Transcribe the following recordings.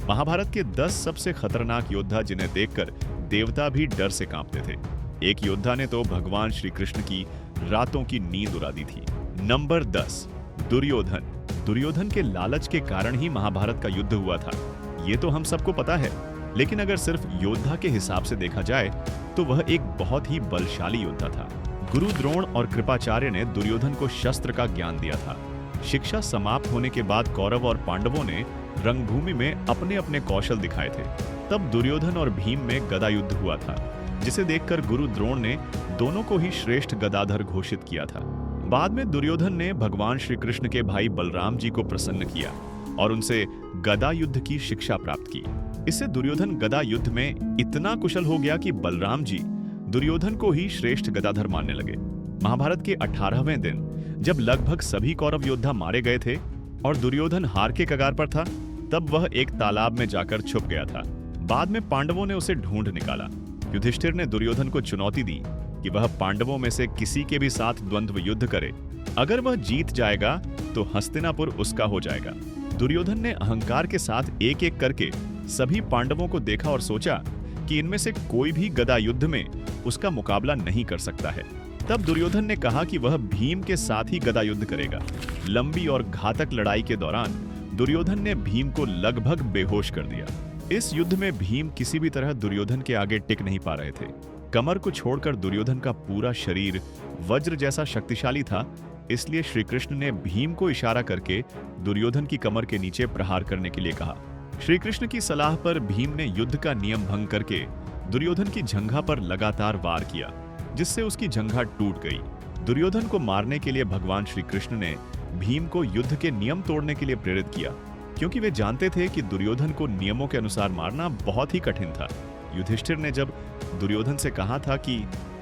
महाभारत के 10 सबसे खतरनाक योद्धा जिन्हें देखकर देवता भी डर से कांपते थे। एक योद्धा ने तो भगवान श्री कृष्ण की रातों की नींद उड़ा दी थी। नंबर 10, दुर्योधन। दुर्योधन के लालच के कारण ही महाभारत का युद्ध हुआ था, ये तो हम सबको पता है। लेकिन अगर सिर्फ योद्धा के हिसाब से देखा जाए तो वह एक बहुत ही बलशाली योद्धा था। गुरु द्रोण और कृपाचार्य ने दुर्योधन को शस्त्र का ज्ञान दिया था। शिक्षा समाप्त होने के बाद कौरव और पांडवों ने रंगभूमि में अपने अपने कौशल दिखाए थे। तब दुर्योधन और भीम में गदा युद्ध हुआ था, जिसे देखकर गुरु द्रोण ने दोनों को ही श्रेष्ठ गदाधर घोषित किया था। बाद में दुर्योधन ने भगवान श्री कृष्ण के भाई बलराम जी को प्रसन्न किया और उनसे गदा युद्ध की शिक्षा प्राप्त की। इससे दुर्योधन गदा युद्ध में इतना कुशल हो गया कि बलराम जी दुर्योधन को ही श्रेष्ठ गदाधर मानने लगे। महाभारत के 18वें दिन जब लगभग सभी कौरव योद्धा मारे गए थे और दुर्योधन हार के कगार पर था, तब वह एक तालाब में जाकर छुप गया था। बाद में पांडवों ने उसे ढूंढ निकाला। युधिष्ठिर ने दुर्योधन को चुनौती दी कि वह पांडवों में से किसी के भी साथ द्वंद्व युद्ध करे। अगर वह जीत जाएगा तो हस्तिनापुर उसका हो जाएगा। दुर्योधन ने अहंकार के साथ एक एक करके सभी पांडवों को देखा और सोचा कि इनमें से कोई भी गदा युद्ध में उसका मुकाबला नहीं कर सकता है। तब दुर्योधन ने कहा कि वह भीम के साथ ही गदा युद्ध करेगा। लंबी और घातक लड़ाई के दौरान दुर्योधन ने भीम को लगभग बेहोश कर दिया। इस युद्ध में भीम किसी भी तरह दुर्योधन के आगे टिक नहीं पा रहे थे। कमर को छोड़कर दुर्योधन का पूरा शरीर वज्र जैसा शक्तिशाली था, इसलिए श्री कृष्ण ने भीम को इशारा करके दुर्योधन की कमर के नीचे प्रहार करने के लिए कहा। श्री कृष्ण की सलाह पर भीम ने युद्ध का नियम भंग करके दुर्योधन की जंघा पर लगातार वार किया, जिससे उसकी जंघा टूट गई। दुर्योधन को मारने के लिए भगवान श्री कृष्ण ने भीम को युद्ध के नियम तोड़ने के लिए प्रेरित किया, क्योंकि वे जानते थे कि दुर्योधन को नियमों के अनुसार मारना बहुत ही कठिन था। युधिष्ठिर ने जब दुर्योधन से कहा था कि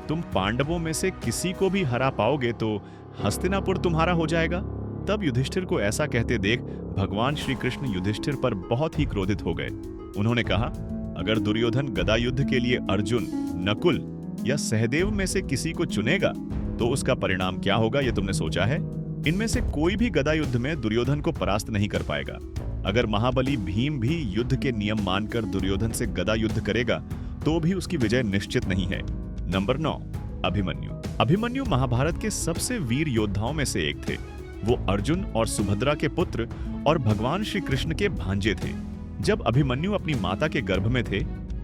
तुम पांडवों में से किसी को भी हरा पाओगे तो हस्तिनापुर तुम्हारा हो जाएगा, तब युधिष्ठिर को ऐसा कहते देख भगवान श्री कृष्ण युधिष्ठिर पर बहुत ही क्रोधित हो गए। उन्होंने कहा, अगर दुर्योधन गदा युद्ध के लिए अर्जुन, नकुल या सहदेव में से किसी को चुनेगा तो उसका परिणाम क्या होगा, यह तुमने सोचा है? इनमें से कोई भी गदा युद्ध में दुर्योधन को परास्त नहीं कर पाएगा। अगर महाबली भीम भी युद्ध के नियम मानकर दुर्योधन से गदा युद्ध करेगा तो भी उसकी विजय निश्चित नहीं है। नंबर 9, अभिमन्यु। अभिमन्यु महाभारत के सबसे वीर योद्धाओं में से एक थे। वो अर्जुन और सुभद्रा के पुत्र और भगवान श्री कृष्ण के भांजे थे। जब अभिमन्यु अपनी माता के गर्भ में थे,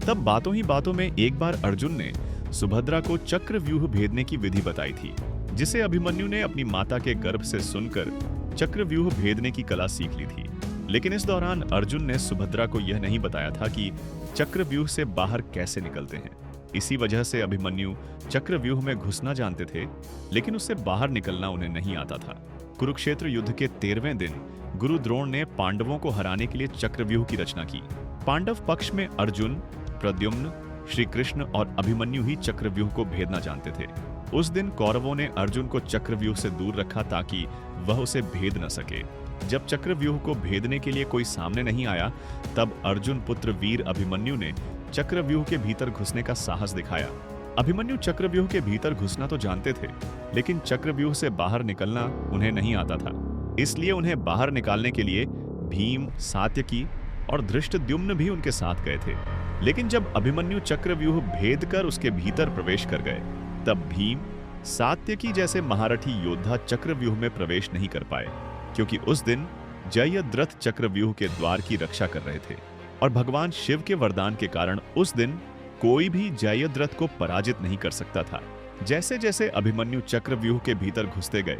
तब बातों ही बातों में एक बार अर्जुन ने सुभद्रा को चक्रव्यूह भेदने की विधि बताई थी, जिसे अभिमन्यु ने अपनी माता के गर्भ से सुनकर चक्रव्यूह भेदने की कला सीख ली थी। लेकिन इस दौरान अर्जुन ने सुभद्रा को यह नहीं बताया था कि चक्रव्यूह से बाहर कैसे निकलते हैं। इसी वजह से अभिमन्यु चक्रव्यूह में घुसना जानते थे, लेकिन उससे बाहर निकलना उन्हें नहीं आता था। कुरुक्षेत्र युद्ध के 13वें दिन गुरु द्रोण ने पांडवों को हराने के लिए चक्रव्यूह की रचना की। पांडव पक्ष में अर्जुन, प्रद्युम्न, श्री कृष्ण और अभिमन्यु ही चक्रव्यूह को भेदना जानते थे। उस दिन कौरवों ने अर्जुन को चक्रव्यूह से दूर रखा ताकि वह उसे भेद न सके। जब चक्रव्यूह को भेदने के लिए कोई सामने नहीं आया, तब अर्जुन पुत्र वीर अभिमन्यु ने चक्रव्यूह के भीतर घुसने का साहस दिखाया। अभिमन्यु चक्रव्यूह के भीतर घुसना तो जानते थे, लेकिन चक्रव्यूह से बाहर निकलना उन्हें नहीं आता था। इसलिए उन्हें बाहर निकालने के लिए भीम, सात्यकी और धृष्टद्युम्न भी उनके साथ गए थे। लेकिन जब अभिमन्यु चक्रव्यूह भेद कर उसके भीतर प्रवेश कर गए, तब भीम, सात्यकी जैसे महारथी योद्धा चक्रव्यूह में प्रवेश नहीं कर पाए, क्योंकि उस दिन जयद्रथ चक्रव्यूह के द्वार की रक्षा कर रहे थे और भगवान शिव के वरदान के कारण उस दिन कोई भी जयद्रथ को पराजित नहीं कर सकता था। जैसे जैसे अभिमन्यु चक्रव्यूह के भीतर घुसते गए,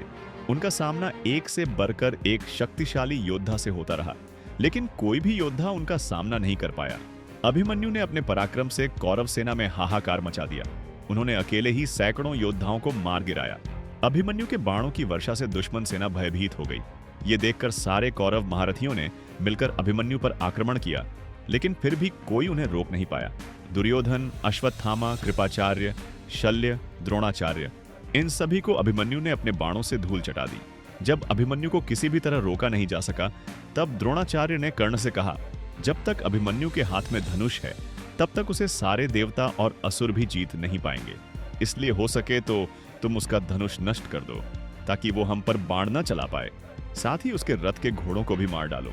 उनका सामना एक से बढ़कर एक शक्तिशाली योद्धा से होता रहा, लेकिन कोई भी योद्धा उनका सामना नहीं कर पाया। अभिमन्यु ने अपने पराक्रम से कौरव सेना में हाहाकार मचा दिया। उन्होंने अकेले ही सैकड़ों योद्धाओं को मार गिराया। अभिमन्यु के बाणों की वर्षा से दुश्मन सेना भयभीत हो गई। ये देखकर सारे कौरव महारथियों ने मिलकर अभिमन्यु पर आक्रमण किया, लेकिन फिर भी कोई उन्हें रोक नहीं पाया। दुर्योधन, अश्वत्थामा, कृपाचार्य, शल्य, द्रोणाचार्य, इन सभी को अभिमन्यु ने अपने बाणों से धूल चटा दी। जब अभिमन्यु को किसी भी तरह रोका नहीं जा सका, तब द्रोणाचार्य ने कर्ण से कहा, जब तक अभिमन्यु के हाथ में धनुष है, तब तक उसे सारे देवता और असुर भी जीत नहीं पाएंगे। इसलिए हो सके तो तुम उसका धनुष नष्ट कर दो, ताकि वो हम पर बाण न चला पाए। साथ ही उसके रथ के घोड़ों को भी मार डालो।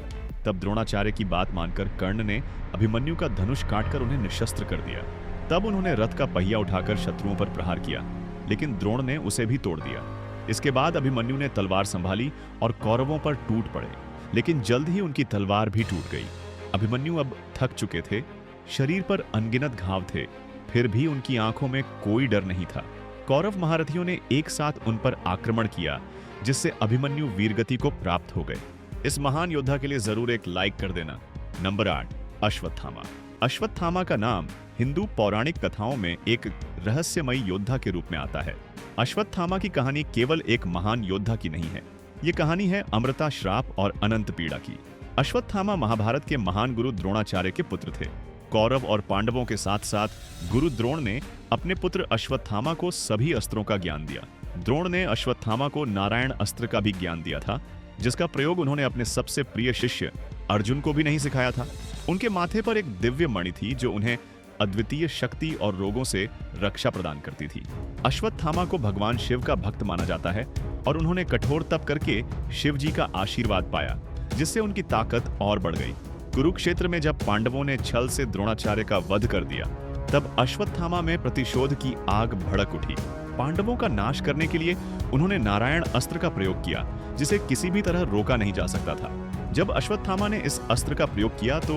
तब द्रोणाचार्य की बात मानकर कर्ण ने अभिमन्यु का धनुष काटकर उन्हें निशस्त्र कर दिया। तब उन्होंने रथ का पहिया उठाकर शत्रुओं पर प्रहार किया, लेकिन द्रोण ने उसे भी तोड़ दिया। इसके बाद अभिमन्यु ने तलवार संभाली और कौरवों पर टूट पड़े, लेकिन जल्द ही उनकी तलवार भी टूट गई। अभिमन्यु अब थक चुके थे, शरीर पर अनगिनत घाव थे, फिर भी उनकी आंखों में कोई डर नहीं था। कौरव महारथियों ने एक साथ उन पर आक्रमण किया, जिससे अभिमन्यु वीरगति को प्राप्त हो गए। इस महान योद्धा के लिए जरूर एक लाइक कर देना। नंबर 8, अश्वत्थामा। अश्वत्थामा का नाम हिंदू पौराणिक कथाओं में एक रहस्यमयी योद्धा के रूप में आता है। अश्वत्थामा की कहानी केवल एक महान योद्धा की नहीं है, ये कहानी है अमृता श्राप और अनंत पीड़ा की। अश्वत्थामा महाभारत के महान गुरु द्रोणाचार्य के पुत्र थे। कौरव और पांडवों के साथ साथ गुरु द्रोण ने अपने पुत्र अश्वत्थामा को सभी अस्त्रों का ज्ञान दिया। द्रोण ने अश्वत्थामा को नारायण अस्त्र का भी ज्ञान दिया था, जिसका प्रयोग उन्होंने अपने सबसे प्रिय शिष्य अर्जुन को भी नहीं सिखाया था। उनके माथे पर एक दिव्य मणि थी जो उन्हें अद्वितीय शक्ति और रोगों से रक्षा प्रदान करती थी। अश्वत्थामा को भगवान शिव का भक्त माना जाता है और उन्होंने कठोर तप करके शिव जी का आशीर्वाद पाया, जिससे उनकी ताकत और बढ़ गई। कुरुक्षेत्र में जब पांडवों ने छल से द्रोणाचार्य का वध कर दिया, तब अश्वत्थामा में प्रतिशोध की आग भड़क उठी। पांडवों का नाश करने के लिए उन्होंने नारायण अस्त्र का प्रयोग किया, जिसे किसी भी तरह रोका नहीं जा सकता था। जब अश्वत्थामा ने इस अस्त्र का प्रयोग किया तो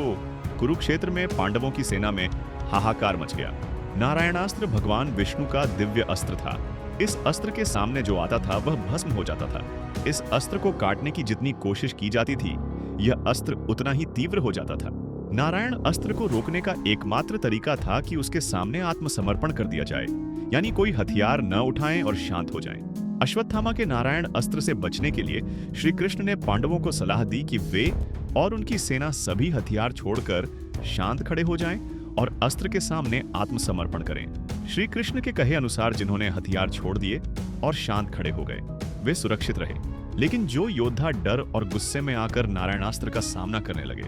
कुरुक्षेत्र में पांडवों की सेना में हाहाकार मच गया। नारायणास्त्र भगवान विष्णु का दिव्य अस्त्र था। इस अस्त्र के सामने जो आता था वह भस्म हो जाता था। इस अस्त्र को काटने की जितनी कोशिश की जाती थी, यह अस्त्र उतना ही तीव्र हो जाता था। नारायण अस्त्र को रोकने का एकमात्र तरीका था कि उसके सामने आत्मसमर्पण कर दिया जाए, यानी कोई हथियार न उठाएं और शांत हो जाएं। अश्वत्थामा के नारायण अस्त्र से बचने के लिए श्री कृष्ण ने पांडवों को सलाह दी कि वे और उनकी सेना सभी हथियार छोड़कर शांत खड़े हो जाएं और अस्त्र के सामने आत्मसमर्पण करें। श्री कृष्ण के कहे अनुसार जिन्होंने हथियार छोड़ दिए और शांत खड़े हो गए, वे सुरक्षित रहे। लेकिन जो योद्धा डर और गुस्से में आकर नारायणास्त्र का सामना करने लगे,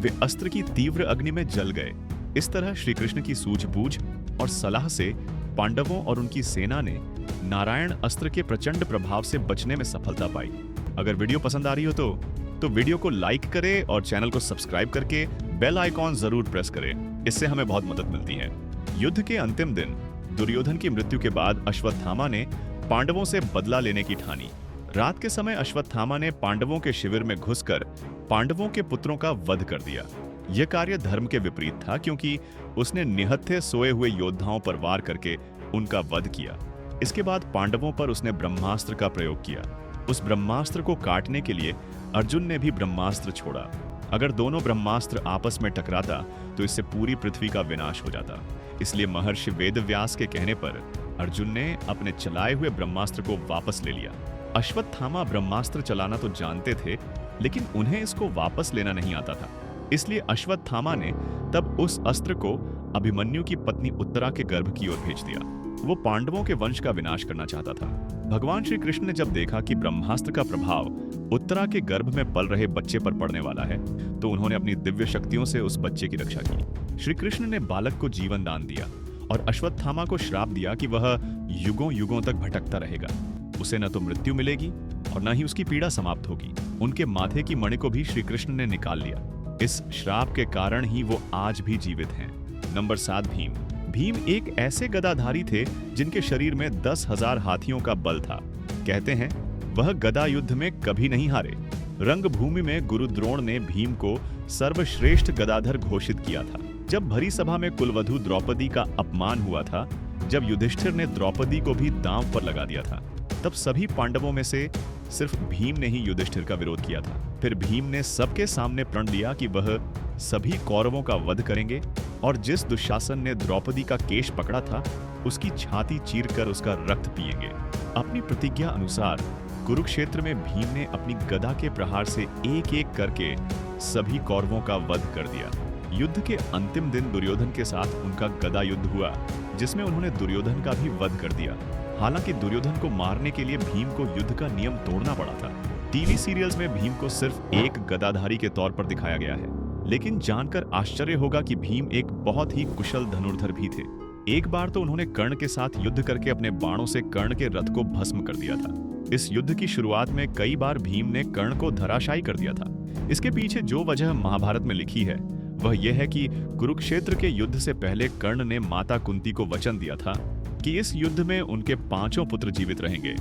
वे अस्त्र की तीव्र अग्नि में जल गए। इस तरह श्री कृष्ण की सूझबूझ और सलाह से पांडवों और उनकी सेना ने नारायण अस्त्र के प्रचंड प्रभाव से बचने में सफलता पाई। अगर वीडियो पसंद आ रही हो तो वीडियो को लाइक करें और चैनल को सब्सक्राइब करके बेल आइकॉन जरूर प्रेस करें, इससे हमें बहुत मदद मिलती है। युद्ध के अंतिम दिन दुर्योधन की मृत्यु के बाद अश्वत्थामा ने पांडवों से बदला लेने की ठानी। रात के समय अश्वत्थामा ने पांडवों के शिविर में घुसकर पांडवों के पुत्रों का वध कर दिया। यह कार्य धर्म के विपरीत था, क्योंकि उसने निहत्थे सोए हुए योद्धाओं पर वार करके उनका वध किया। इसके बाद पांडवों पर उसने ब्रह्मास्त्र का प्रयोग किया। उस ब्रह्मास्त्र को काटने के लिए अर्जुन ने भी ब्रह्मास्त्र छोड़ा। अगर दोनों ब्रह्मास्त्र आपस में टकराता तो इससे पूरी पृथ्वी का विनाश हो जाता। इसलिए महर्षि वेदव्यास के कहने पर अर्जुन ने अपने चलाए हुए ब्रह्मास्त्र को वापस ले लिया। अश्वत्थामा ब्रह्मास्त्र चलाना तो जानते थे, लेकिन उन्हें इसको वापस लेना नहीं आता था। इसलिए अश्वत्थामा ने तब उस अस्त्र को अभिमन्यु की पत्नी उत्तरा के गर्भ की ओर भेज दिया। वो पांडवों के वंश का विनाश करना चाहता था। भगवान श्री कृष्ण ने जब देखा कि ब्रह्मास्त्र का प्रभाव उत्तरा के गर्भ में पल रहे बच्चे पर पड़ने वाला है, तो उन्होंने अपनी दिव्य शक्तियों से उस बच्चे की रक्षा की। श्री कृष्ण ने बालक को जीवन दान दिया और अश्वत्थामा को श्राप दिया कि वह युगों युगों तक भटकता रहेगा। उसे न तो मृत्यु मिलेगी और न ही उसकी पीड़ा समाप्त होगी। उनके माथे की मणि को भी श्री कृष्ण ने निकाल लिया। इस श्राप के कारण ही वो आज भी जीवित हैं। नंबर 7, भीम। भीम एक ऐसे गदाधारी थे जिनके शरीर में 10,000 हाथियों का बल था। कहते हैं वह गदा युद्ध में कभी नहीं हारे। रंगभूमि में गुरु द्रोण ने भीम को सर्वश्रेष्ठ गदाधर घोषित किया था। जब भरी सभा में कुलवधु द्रौपदी का अपमान हुआ था, जब युधिष्ठिर ने द्रौपदी को भी दांव पर लगा दिया था, तब सभी पांडवों में से सिर्फ भीम ने ही युधिष्ठिर का विरोध किया था। फिर भीम ने सबके सामने प्रण लिया कि वह सभी कौरवों का वध करेंगे और जिस दुशासन ने द्रौपदी का केश पकड़ा था, उसकी छाती चीरकर उसका रक्त पिएंगे। अपनी प्रतिज्ञा अनुसार कुरुक्षेत्र में भीम ने अपनी गदा के प्रहार से एक एक करके सभी कौरवों का वध कर दिया। युद्ध के अंतिम दिन दुर्योधन के साथ उनका गदा युद्ध हुआ, जिसमें उन्होंने दुर्योधन का भी वध कर दिया। हालांकि दुर्योधन को मारने के लिए भीम को युद्ध का नियम तोड़ना पड़ा था। टीवी सीरियल्स में भीम को सिर्फ एक गदाधारी के तौर पर दिखाया गया है, लेकिन जानकर आश्चर्य होगा कि भीम एक बहुत ही कुशल धनुर्धर भी थे। एक बार तो उन्होंने कर्ण के साथ युद्ध करके अपने बाणों से कर्ण के रथ को भस्म कर दिया था। इस युद्ध की शुरुआत में कई बार भीम ने कर्ण को धराशायी कर दिया था। इसके पीछे जो वजह महाभारत में लिखी है वह यह है कि कुरुक्षेत्र के युद्ध से पहले कर्ण ने माता कुंती को वचन दिया था कि इस युद्ध में उनके 5 पुत्र जीवित रहेंगे।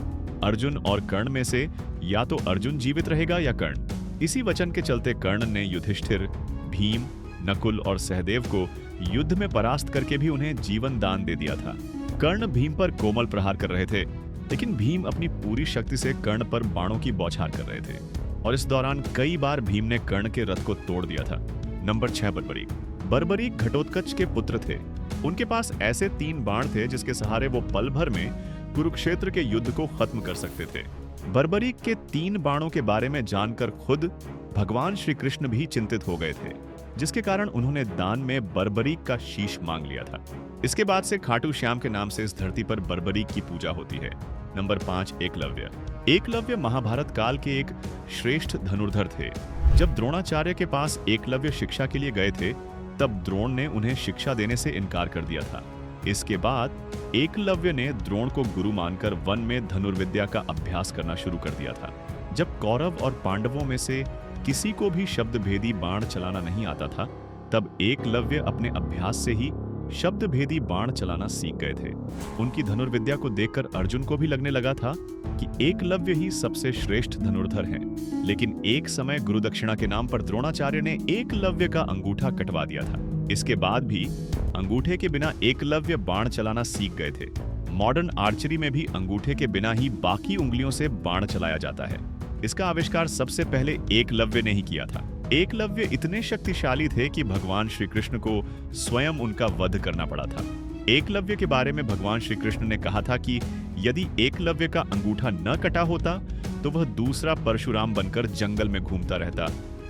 अर्जुन और कर्ण में से या तो अर्जुन जीवित रहेगा या कर्ण। इसी वचन के चलते कर्ण ने युधिष्ठिर, भीम, नकुल और सहदेव को युद्ध में परास्त करके भी उन्हें जीवन दान दे दिया था। कर्ण भीम पर कोमल प्रहार कर रहे थे, लेकिन भीम अपनी पूरी शक्ति से कर्ण पर बाणों की बौछार कर रहे थे और इस दौरान कई बार भीम ने कर्ण के रथ को तोड़ दिया था। नंबर 6, बर्बरीक। बर्बरीक घटोत्कच के पुत्र थे। उनके पास ऐसे 3 बाण थे जिसके सहारे वो पल भर में कुरुक्षेत्र के युद्ध को खत्म कर सकते थे। बर्बरीक के 3 बाणों के बारे में जानकर खुद भगवान श्री कृष्ण भी चिंतित हो गए थे, जिसके कारण उन्होंने दान में बर्बरीक का शीश मांग लिया था। इसके बाद से खाटू श्याम के नाम से इस धरती पर बर्बरीक की पूजा होती है। नंबर 5, एकलव्य। एकलव्य महाभारत काल के एक श्रेष्ठ धनुर्धर थे। जब द्रोणाचार्य के पास एकलव्य शिक्षा के लिए गए थे, तब द्रोण ने उन्हें शिक्षा देने से इनकार कर दिया था। इसके बाद एकलव्य ने द्रोण को गुरु मानकर वन में धनुर्विद्या का अभ्यास करना शुरू कर दिया था। जब कौरव और पांडवों में से किसी को भी शब्दभेदी बाण चलाना नहीं आता था, तब एकलव्य अपने अभ्यास से ही शब्दभेदी बाण चलाना सीख गए थे। उनकी धनुर्विद्या को देखकर अर्जुन को भी लगने लगा था कि एकलव्य ही सबसे श्रेष्ठ धनुर्धर हैं। लेकिन एक समय गुरुदक्षिणा के नाम पर द्रोणाचार्य ने एकलव्य का अंगूठा कटवा दिया था। इसके बाद भी अंगूठे के बिना एकलव्य बाण चलाना सीख गए थे। मॉडर्न आर्चरी में भी अंगूठे के बिना ही बाकी उंगलियों से बाण चलाया जाता है। इसका आविष्कार सबसे पहले एकलव्य ने ही किया था। एकलव्य इतने शक्तिशाली थे कि भगवान श्री कृष्ण को स्वयं उनका वध करना पड़ा था। एकलव्य के बारे में भगवान श्री कृष्ण ने कहा था कि यदि एकलव्य का अंगूठा न कटा होता तो वह दूसरा परशुराम बनकर जंगल में घूमता रहता।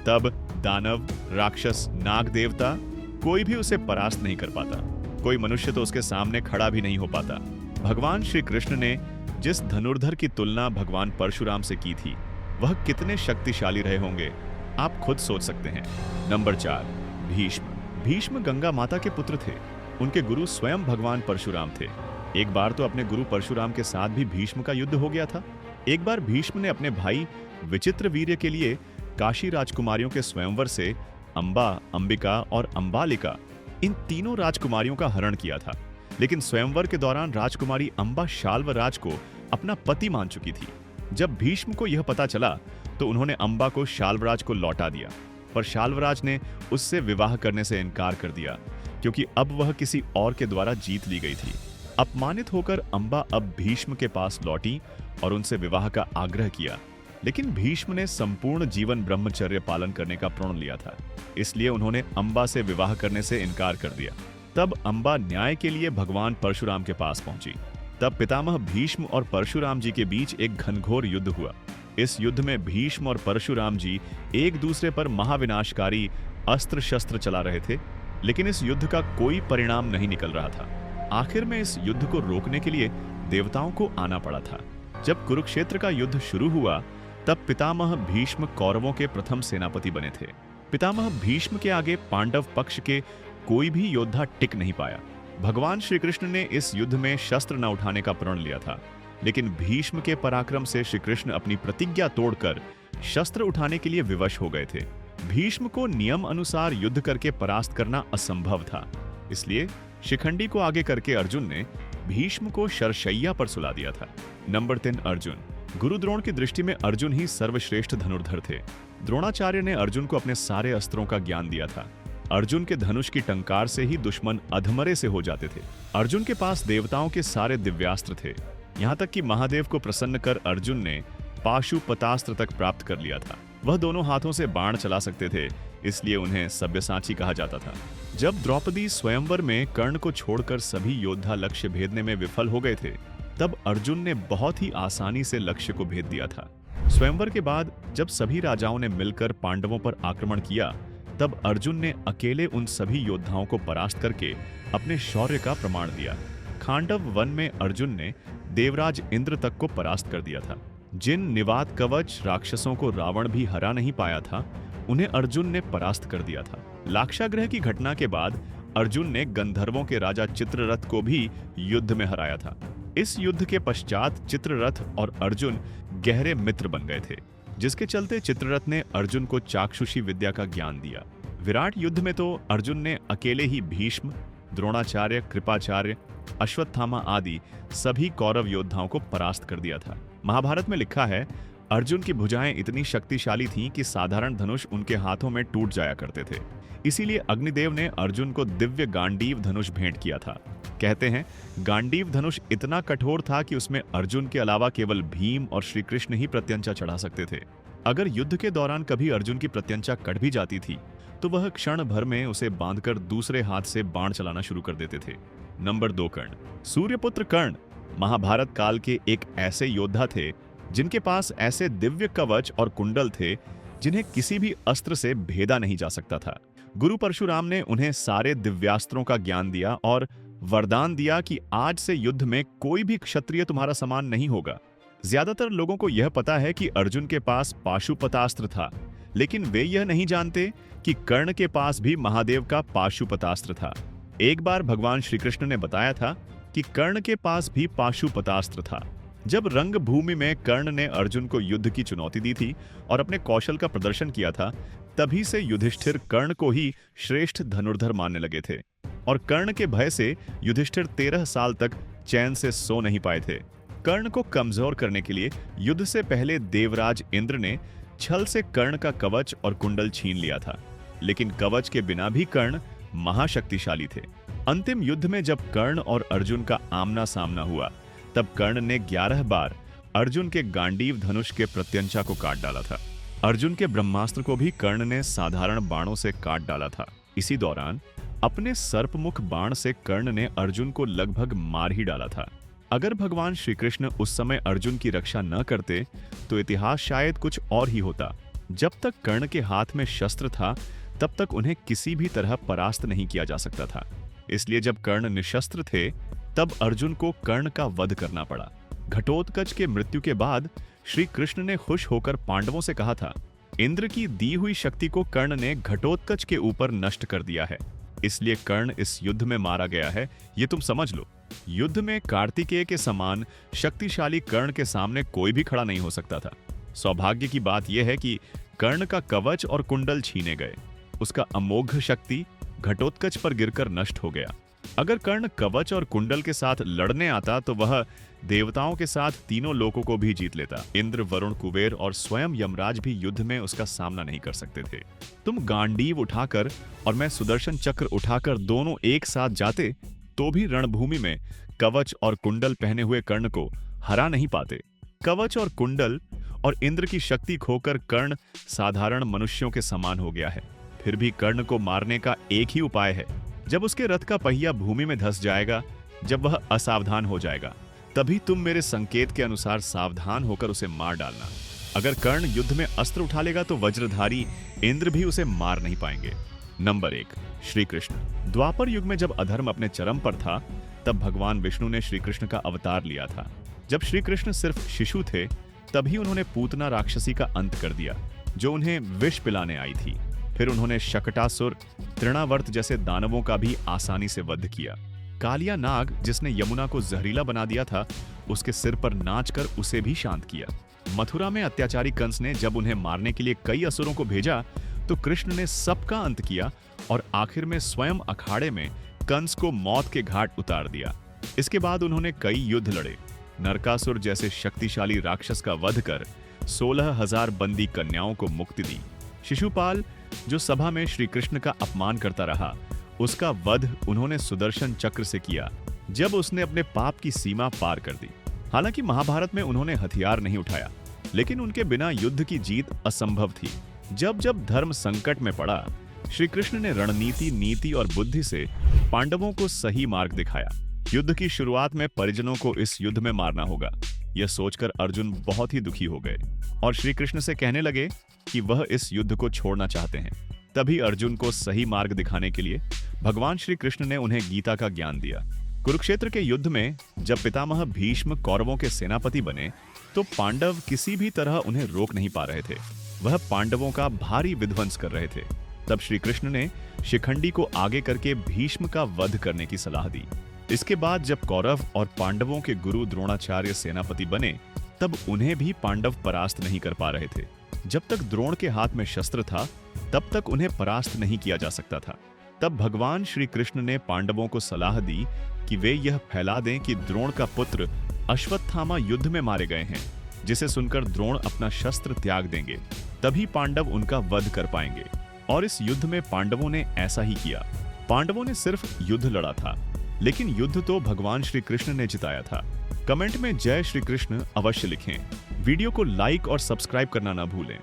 तब दानव, राक्षस, नाग देवता कोई भी उसे परास्त नहीं कर पाता। कोई मनुष्य तो उसके सामने खड़ा भी नहीं हो पाता। भगवान श्री कृष्ण ने जिस धनुर्धर की तुलना भगवान परशुराम से की थी, वह कितने शक्तिशाली रहे होंगे, आप खुद सोच सकते हैं। नंबर 4, भीष्म। भीष्म गंगा माता के पुत्र थे। उनके गुरु स्वयं भगवान परशुराम थे। एक बार तो अपने गुरु परशुराम के साथ भी भीष्म का युद्ध हो गया था। एक बार भीष्म ने अपने भाई विचित्रवीर्य के लिए काशी राजकुमारियों के स्वयंवर से अंबा, अंबिका और अंबालिका, इन तीनों राजकुमारियों का हरण किया था। लेकिन स्वयंवर के दौरान राजकुमारी अंबा शाल्वराज को अपना पति मान चुकी थी। जब भीष्म को यह पता चला तो उन्होंने अंबा को शाल्वराज को लौटा दिया, पर शाल्वराज ने उससे विवाह करने से इनकार कर दिया क्योंकि अब वह किसी और के द्वारा जीत ली गई थी। अपमानित होकर अंबा अब भीष्म के पास लौटी और उनसे विवाह का आग्रह किया, लेकिन भीष्म ने संपूर्ण जीवन ब्रह्मचर्य पालन करने का प्रण लिया था, इसलिए उन्होंने अंबा से विवाह करने से इनकार कर दिया। तब अंबा न्याय के लिए भगवान परशुराम के पास पहुंची। तब पितामह भीष्म और परशुराम जी के बीच एक घनघोर युद्ध हुआ। इस युद्ध में भीष्म और परशुराम जी एक दूसरे पर महाविनाशकारी अस्त्र शस्त्र चला रहे थे, लेकिन इस युद्ध का कोई परिणाम नहीं निकल रहा था। आखिर में इस युद्ध को रोकने के लिए देवताओं को आना पड़ा था। जब कुरुक्षेत्र का युद्ध शुरू हुआ, तब पितामह भीष्म कौरवों के प्रथम सेनापति बने थे। पितामह भीष्म के आगे पांडव पक्ष के कोई भी योद्धा टिक नहीं पाया। भगवान श्री कृष्ण ने इस युद्ध में शस्त्र न उठाने का प्रण लिया था, लेकिन भीष्म के पराक्रम से श्री कृष्ण अपनी प्रतिज्ञा तोड़कर शस्त्र उठाने के लिए विवश हो गए थे। भीष्म को नियम अनुसार युद्ध करके परास्त करना असंभव था, इसलिए शिखंडी को आगे करके अर्जुन ने भीष्म को शरशैया पर सुला दिया था। नंबर 3, अर्जुन। गुरु द्रोण की दृष्टि में अर्जुन ही सर्वश्रेष्ठ धनुर्धर थे। द्रोणाचार्य ने अर्जुन को अपने सारे अस्त्रों का ज्ञान दिया था। अर्जुन के धनुष की टंकार से ही दुश्मन अधमरे से हो जाते थे। अर्जुन के पास देवताओं के सारे दिव्यास्त्र थे, यहाँ तक कि महादेव को प्रसन्न कर अर्जुन ने पाशुपतास्त्र तक प्राप्त कर लिया था। वह दोनों हाथों से बाण चला सकते थे, इसलिए उन्हें सब्यसाची कहा जाता था। जब द्रौपदी स्वयंवर में कर्ण को छोड़कर सभी योद्धा लक्ष्य भेदने में विफल हो गए थे, तब अर्जुन ने बहुत ही आसानी से लक्ष्य को भेद दिया था। स्वयंवर के बाद जब सभी राजाओं ने मिलकर पांडवों पर आक्रमण किया, तब अर्जुन ने अकेले उन सभी योद्धाओं को परास्त करके अपने शौर्य का प्रमाण दिया। खांडव वन में अर्जुन ने देवराज इंद्र तक को परास्त कर दिया था। जिन निवात कवच राक्षसों को रावण भी हरा नहीं पाया था, उन्हें अर्जुन ने परास्त कर दिया था। लाक्षागृह की घटना के बाद अर्जुन ने गंधर्वों के राजा चित्ररथ को भी युद्ध में हराया था। इस युद्ध के पश्चात चित्ररथ और अर्जुन गहरे मित्र बन गए थे, जिसके चलते चित्ररथ ने अर्जुन को चाक्षुषी विद्या का ज्ञान दिया। विराट युद्ध में तो अर्जुन ने अकेले ही भीष्म, द्रोणाचार्य, कृपाचार्य, अश्वत्थामा आदि सभी कौरव योद्धाओं को परास्त कर दिया था। महाभारत में लिखा है, अर्जुन की भुजाएं इतनी शक्तिशाली थीं कि साधारण धनुष उनके हाथों में टूट जाया करते थे। इसीलिए अग्निदेव ने अर्जुन को दिव्य गांडीव धनुष भेंट किया था। कहते हैं, गांडीव धनुष इतना कठोर था कि उसमें अर्जुन के अलावा केवल भीम और श्री कृष्ण ही प्रत्यंचा चढ़ा सकते थे। अगर युद्ध के दौरान कभी अर्जुन की प्रत्यंचा कट भी जाती थी तो वह क्षण भर में उसे बांधकर दूसरे हाथ से बाण चलाना शुरू कर देते थे। नंबर 2, कर्ण। सूर्यपुत्र कर्ण महाभारत काल के एक ऐसे योद्धा थे जिनके पास ऐसे दिव्य कवच और कुंडल थे जिन्हें किसी भी अस्त्र से भेदा नहीं जा सकता था। गुरु परशुराम ने उन्हें सारे दिव्यास्त्रों का ज्ञान दिया और वरदान दिया कि आज से युद्ध में कोई भी क्षत्रिय तुम्हारा समान नहीं होगा। ज्यादातर लोगों को यह पता है कि अर्जुन के पास पाशुपतास्त्र था, लेकिन वे यह नहीं जानते कि कर्ण के पास भी महादेव का पाशुपतास्त्र था। एक बार भगवान श्री कृष्ण ने बताया था कि कर्ण के पास भी पाशुपतास्त्र था। जब रंगभूमि में कर्ण ने अर्जुन को युद्ध की चुनौती दी थी और अपने कौशल का प्रदर्शन किया था, तभी से युधिष्ठिर कर्ण को ही श्रेष्ठ धनुर्धर मानने लगे थे और कर्ण के भय से युधिष्ठिर 13 साल तक चैन से सो नहीं पाए थे। कर्ण को कमजोर करने के लिए युद्ध से पहले देवराज इंद्र ने छल से कर्ण का कवच और कुंडल छीन लिया था, लेकिन कवच के बिना भी कर्ण महाशक्तिशाली थे। अंतिम युद्ध में जब कर्ण और अर्जुन का आमना सामना हुआ, तब कर्ण ने 11 बार अर्जुन के गांडीव धनुष के प्रत्यंचा को काट डाला था। अर्जुन के ब्रह्मास्त्र को भी कर्ण ने साधारण बाणों से काट डाला था। इसी दौरान अपने सर्पमुख बाण से कर्ण ने अर्जुन को लगभग मार ही डाला था। अगर भगवान श्री कृष्ण उस समय अर्जुन की रक्षा न करते तो इतिहास शायद कुछ और ही होता। जब तक कर्ण के हाथ में शस्त्र था, तब तक उन्हें किसी भी तरह परास्त नहीं किया जा सकता था। इसलिए जब कर्ण निशस्त्र थे, तब अर्जुन को कर्ण का वध करना पड़ा। घटोत्कच के मृत्यु के बाद श्री कृष्ण ने खुश होकर पांडवों से कहा था, इंद्र की दी हुई शक्ति को कर्ण ने घटोत्कच के ऊपर नष्ट कर दिया है, इसलिए कर्ण इस युद्ध में मारा गया है, ये तुम समझ लो। युद्ध में कार्तिकेय के समान शक्तिशाली कर्ण के सामने कोई भी खड़ा नहीं हो सकता था। सौभाग्य की बात यह है कि कर्ण का कवच और कुंडल छीने गए। उसका अमोघ शक्ति घटोत्कच पर गिरकर नष्ट हो गया। अगर कर्ण कवच और कुंडल के साथ लड़ने आता तो वह देवताओं के साथ तीनों लोकों को भी जीत लेता। इंद्र, वरुण, कुबेर और स्वयं यमराज भी युद्ध में उसका सामना नहीं कर सकते थे। तुम गांडीव उठाकर और मैं सुदर्शन चक्र उठाकर दोनों एक साथ जाते तो भी रणभूमि में कवच और कुंडल पहने हुए कर्ण को हरा नहीं पाते। कवच और कुंडल और इंद्र की शक्ति खोकर कर्ण साधारण मनुष्यों के समान हो गया है। फिर भी कर्ण को मारने का एक ही उपाय है, जब उसके रथ का पहिया भूमि में धंस जाएगा, जब वह असावधान हो जाएगा, तभी तुम मेरे संकेत के अनुसार सावधान होकर उसे मार डालना। अगर कर्ण युद्ध में अस्त्र उठा लेगा तो वज्रधारी इंद्र भी उसे मार नहीं पाएंगे। नंबर 1, श्री कृष्ण। द्वापर युग में जब अधर्म अपने चरम पर था, तब भगवान विष्णु ने श्री कृष्ण का अवतार लिया था। जब श्री कृष्ण सिर्फ शिशु थे, तभी उन्होंने पूतना राक्षसी का अंत कर दिया, जो उन्हें विष पिलाने आई थी। फिर उन्होंने शकटासुर, तृणावर्त जैसे दानवों का भी आसानी से वध किया। कालिया नाग, जिसने यमुना को जहरीला बना दिया था, उसके सिर पर नाचकर उसे भी शांत किया। मथुरा में अत्याचारी कंस ने जब उन्हें मारने के लिए कई असुरों को भेजा, तो कृष्ण ने सबका अंत किया और आखिर में स्वयं अखाड़े में कंस को मौत के घाट उतार दिया। इसके बाद उन्होंने कई युद्ध लड़े। नरकासुर जैसे शक्तिशाली राक्षस का वध कर 16,000 बंदी कन्याओं को मुक्ति दी। शिशुपाल, जो सभा में श्री कृष्ण का अपमान करता रहा, उसका वध उन्होंने सुदर्शन चक्र से किया, जब उसने अपने पाप की सीमा पार कर दी। हालांकि महाभारत में उन्होंने हथियार नहीं उठाया, लेकिन उनके बिना युद्ध की जीत असंभव थी। जब जब धर्म संकट में पड़ा, श्री कृष्ण ने रणनीति, नीति और बुद्धि से पांडवों को सही मार्ग दिखाया। युद्ध की शुरुआत में परिजनों को इस युद्ध में मारना होगा, यह सोचकर अर्जुन बहुत ही दुखी हो गए और श्री कृष्ण से कहने लगे कि वह इस युद्ध को छोड़ना चाहते हैं। तभी अर्जुन को सही मार्ग दिखाने के लिए भगवान श्री कृष्ण ने उन्हें गीता का ज्ञान दिया। कुरुक्षेत्र के युद्ध में जब पितामह भीष्म कौरवों के सेनापति बने, तो पांडव किसी भी तरह उन्हें रोक नहीं पा रहे थे। वह पांडवों का भारी विध्वंस कर रहे थे। तब श्री कृष्ण ने शिखंडी को आगे करके भीष्म का वध करने की सलाह दी। इसके बाद जब कौरव और पांडवों के गुरु द्रोणाचार्य सेनापति बने, तब उन्हें भी पांडव परास्त नहीं कर पा रहे थे। जब तक द्रोण के हाथ में शस्त्र था, तब तक उन्हें परास्त नहीं किया जा सकता था। तब भगवान श्री कृष्ण ने पांडवों को सलाह दी कि वे यह फैला दें कि द्रोण का पुत्र अश्वत्थामा युद्ध में मारे गए हैं, जिसे सुनकर द्रोण अपना शस्त्र त्याग देंगे, तभी पांडव उनका वध कर पाएंगे। और इस युद्ध में पांडवों ने ऐसा ही किया। पांडवों ने सिर्फ युद्ध लड़ा था, लेकिन युद्ध तो भगवान श्री कृष्ण ने जिताया था। कमेंट में जय श्री कृष्ण अवश्य लिखें। वीडियो को लाइक और सब्सक्राइब करना ना भूलें।